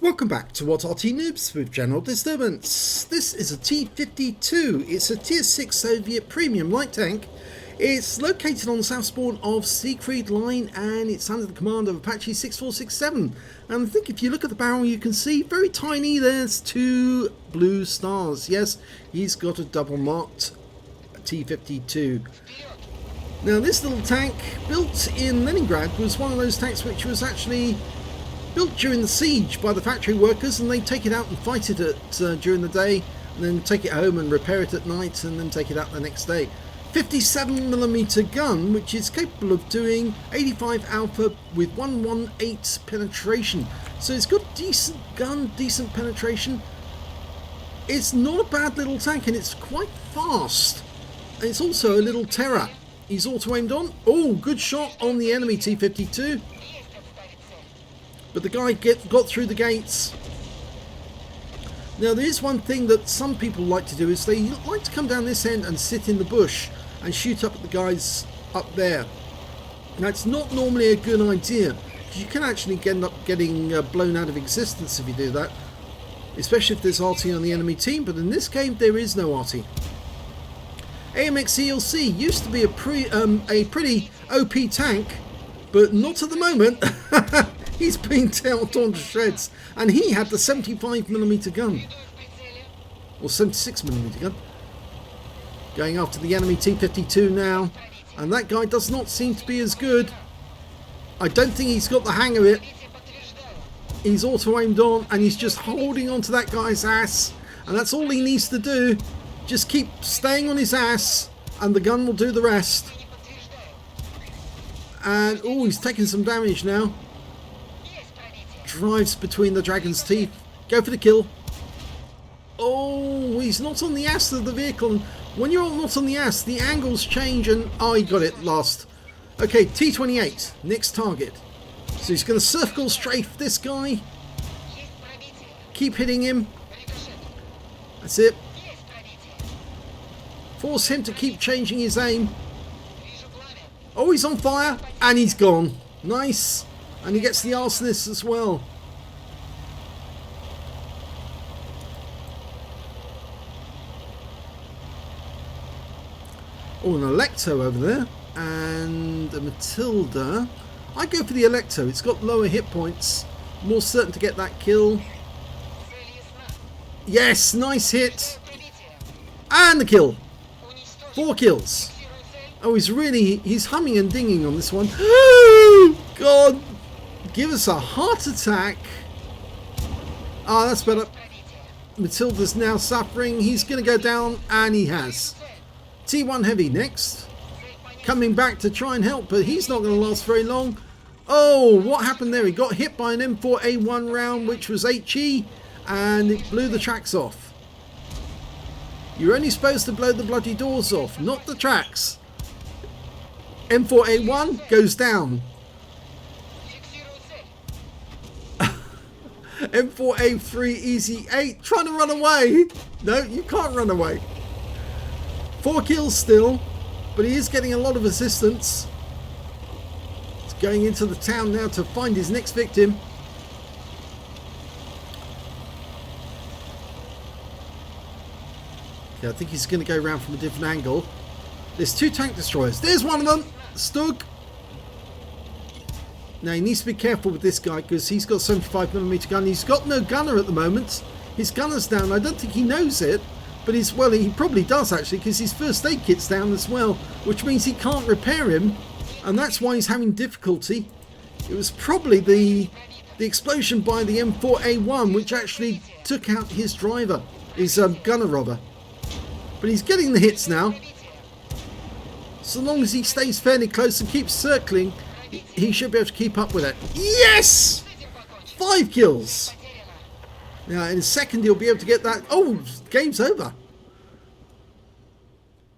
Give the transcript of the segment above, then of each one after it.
Welcome back to What Arty Noobs with General Disturbance. This is a T-50-2. It's a Tier 6 Soviet premium light tank. It's located on the south spawn of Siegfried Line and it's under the command of Apache 6467. And I think if you look at the barrel you can see very tiny there's two blue stars. Yes, he's got a double marked T-52. Now this little tank built in Leningrad was one of those tanks which was actually built during the siege by the factory workers, and they take it out and fight it during the day and then take it home and repair it at night and then take it out the next day. 57mm gun which is capable of doing 85 alpha with 118 penetration, so it's got decent gun, decent penetration. It's not a bad little tank and it's quite fast, and it's also a little terror. He's auto aimed on. Oh, good shot on the enemy T-52. But the guy got through the gates. Now there is one thing that some people like to do, is they like to come down this end and sit in the bush and shoot up at the guys up there. Now it's not normally a good idea, because you can actually end up getting blown out of existence if you do that, especially if there's Arty on the enemy team, but in this game there is no Arty. AMX ELC used to be a pretty OP tank, but not at the moment. He's been torn to shreds, and he had the 75mm gun, or 76mm gun, going after the enemy T-52 now, and that guy does not seem to be as good. I don't think he's got the hang of it. He's auto aimed on and he's just holding on to that guy's ass, and that's all he needs to do. Just keep staying on his ass and the gun will do the rest. And oh, he's taking some damage now. Drives between the dragon's teeth. Go for the kill. Oh, he's not on the ass of the vehicle. When you're not on the ass, the angles change, and oh, he got it last. Okay, T-28, next target. So he's going to circle strafe this guy. Keep hitting him. That's it. Force him to keep changing his aim. Oh, he's on fire, and he's gone. Nice. And he gets the arsonist as well. Oh, an Electo over there. And a Matilda. I go for the Electo. It's got lower hit points. More certain to get that kill. Yes, nice hit. And the kill. 4 kills. Oh, he's humming and dinging on this one. God. Give us a heart attack. Ah, that's better. Matilda's now suffering. He's going to go down, and he has. T1 Heavy next. Coming back to try and help, but he's not going to last very long. Oh, what happened there? He got hit by an M4A1 round, which was HE, and it blew the tracks off. You're only supposed to blow the bloody doors off, not the tracks. M4A1 goes down. M4A3 Easy 8 trying to run away. No, you can't run away. 4 kills still, but he is getting a lot of assistance. He's going into the town now to find his next victim. Okay, I think he's going to go around from a different angle. There's 2 tank destroyers. There's one of them. Stug. Now he needs to be careful with this guy because he's got 75mm gun. He's got no gunner at the moment. His gunner's down. I don't think he knows it, but he probably does actually, because his first aid kit's down as well, which means he can't repair him, and that's why he's having difficulty. It was probably the explosion by the M4A1 which actually took out his driver, his gunner robber. But he's getting the hits now. So long as he stays fairly close and keeps circling, he should be able to keep up with it. Yes! 5 kills. Now in a second he'll be able to get that. Oh, game's over.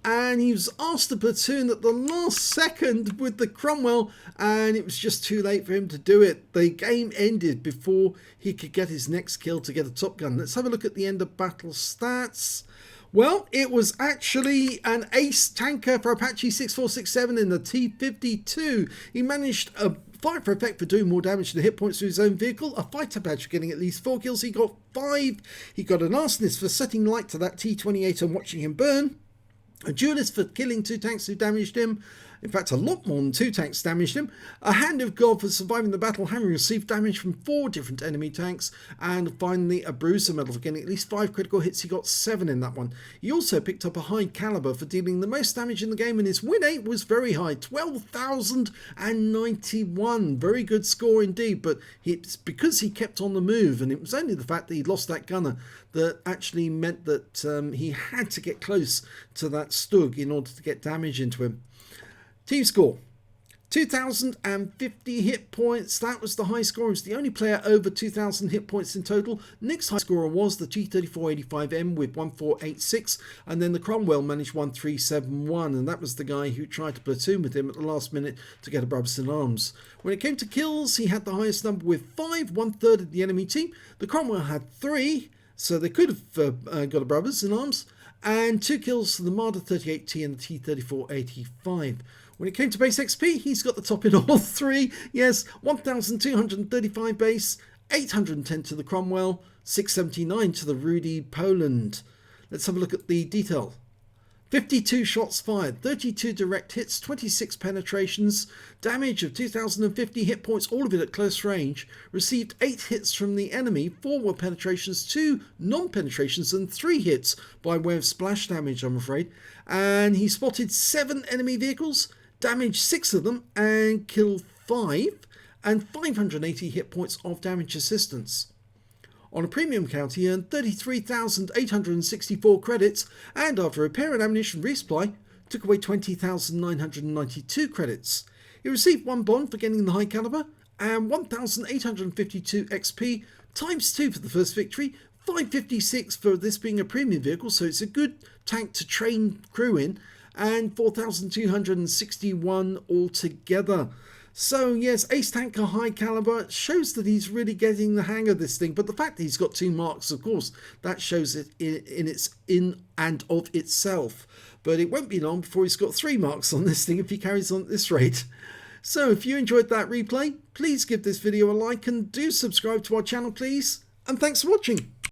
And he was asked to platoon at the last second with the Cromwell, and it was just too late for him to do it. The game ended before he could get his next kill to get a top gun. Let's have a look at the end of battle stats. Well, it was actually an ace tanker for Apache 6467 in the T-50-2. He managed 5 for effect for doing more damage to the hit points to his own vehicle, a fighter badge for getting at least 4 kills, he got 5, he got an arsonist for setting light to that T-28 and watching him burn, a duelist for killing 2 tanks who damaged him, in fact a lot more than 2 tanks damaged him, a hand of God for surviving the battle having received damage from 4 different enemy tanks, and finally a bruiser medal for getting at least 5 critical hits, he got 7 in that one. He also picked up a high caliber for dealing the most damage in the game, and his win rate was very high, 12,091, very good score indeed, but it's because he kept on the move, and it was only the fact that he lost that gunner that actually meant that he had to get close to that Stug in order to get damage into him. Team score, 2,050 hit points. That was the high score. He was the only player over 2,000 hit points in total. Next high scorer was the T-34-85M with 1,486, and then the Cromwell managed 1,371, and that was the guy who tried to platoon with him at the last minute to get a brothers in arms. When it came to kills, he had the highest number with 5, 1/3 of the enemy team. The Cromwell had 3, so they could have got a brothers in arms, and 2 kills for the Marder 38T and the T-34-85. When it came to base XP, he's got the top in all 3. Yes, 1,235 base, 810 to the Cromwell, 679 to the Rudy Poland. Let's have a look at the detail. 52 shots fired, 32 direct hits, 26 penetrations, damage of 2,050 hit points, all of it at close range. Received 8 hits from the enemy, 4 were penetrations, 2 non-penetrations, and 3 hits by way of splash damage, I'm afraid. And he spotted 7 enemy vehicles, damaged 6 of them, and killed 5, and 580 hit points of damage assistance. On a premium count, he earned 33,864 credits, and after repair and ammunition resupply, took away 20,992 credits. He received 1 bond for getting the high caliber, and 1,852 XP, times 2 for the first victory, 556 for this being a premium vehicle, so it's a good tank to train crew in, and 4,261 altogether. So yes, Ace Tanker high caliber shows that he's really getting the hang of this thing, but the fact that he's got 2 marks, of course, that shows it in and of itself. But it won't be long before he's got 3 marks on this thing if he carries on at this rate. So if you enjoyed that replay, please give this video a like and do subscribe to our channel, please. And thanks for watching.